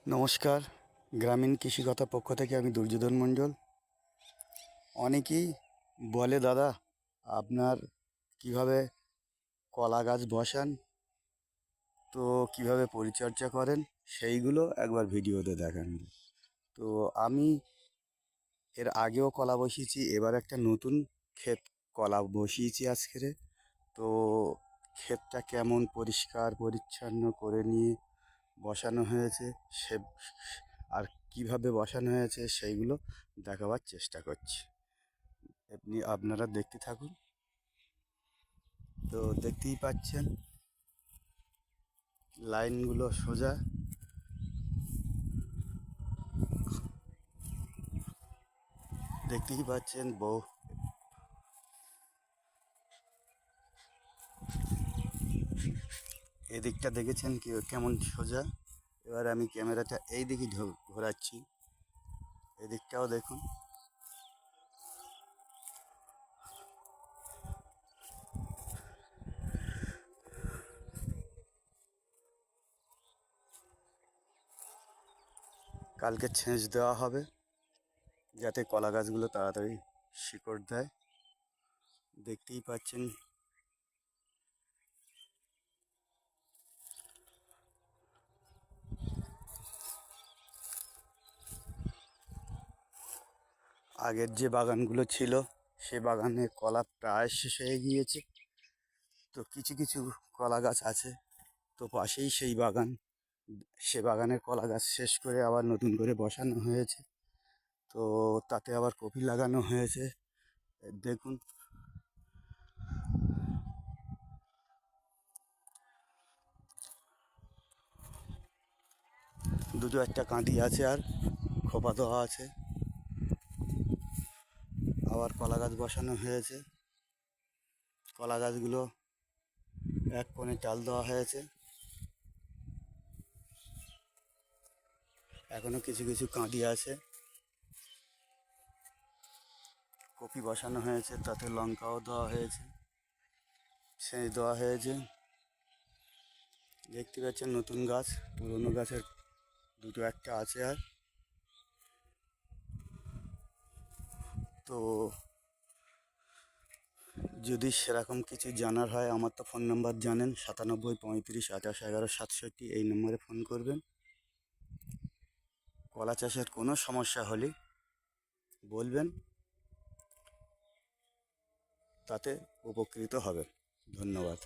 নমস্কার। গ্রামীণ কৃষিকথার পক্ষ থেকে আমি দুর্যোধন মণ্ডল। অনেকেই বলে, দাদা আপনার কিভাবে কলা গাছ বসান, তো কিভাবে পরিচর্যা করেন সেইগুলো একবার ভিডিওতে দেখান। তো আমি এর আগেও কলা বসিয়েছি, এবার একটা নতুন ক্ষেত কলা বসিয়েছি আজকের। তো ক্ষেতটা কেমন পরিষ্কার পরিচ্ছন্ন করে নিয়ে বসানো হয়েছে সে আর কিভাবে বসানো হয়েছে সেইগুলো দেখাবার চেষ্টা করছি। আপনারা দেখতে থাকুন। তো দেখতেই পাচ্ছেন লাইনগুলো সোজা, দেখতেই পাচ্ছেন এদিকটা দেখেছেন কেমন সোজা। এবার আমি ক্যামেরাটা এই দিকে ঘোরাচ্ছি, এদিকটাও দেখুন। কালকে ছেঁচ দেওয়া হবে যাতে কলা গাছগুলো তাড়াতাড়ি শিকড় দেয়। দেখতেই পাচ্ছেন আগের যে বাগানগুলো ছিল সে বাগানে কলা প্রায় শেষ হয়ে গিয়েছে। তো কিছু কিছু কলা গাছ আছে, তো পাশেই সেই বাগান, সে বাগানের কলা গাছ শেষ করে আবার নতুন করে বসানো হয়েছে। তো তাতে আবার কপি লাগানো হয়েছে। দেখুন, দুটো একটা কাঁদি আছে আর খোপা দেওয়া আছে। আবার কলা গাছ বসানো হয়েছে, কলা গাছগুলো এক কোণে চাল দেওয়া হয়েছে। এখনো কিছু কিছু কাঁদি আছে। কপি বসানো হয়েছে, তাতে লঙ্কাও দেওয়া হয়েছে, সেচ দেওয়া হয়েছে। দেখতে পাচ্ছেন নতুন গাছ, পুরনো গাছের দুটো একটা আছে। আর তো যদি সেরকম কিছু জানার হয়, আমার তো ফোন নাম্বার জানেন, 97 35 28 11 67, এই নম্বরে ফোন করবেন। কলা চাষের কোনো সমস্যা হলে বলবেন, তাতে উপকৃত হবেন। ধন্যবাদ।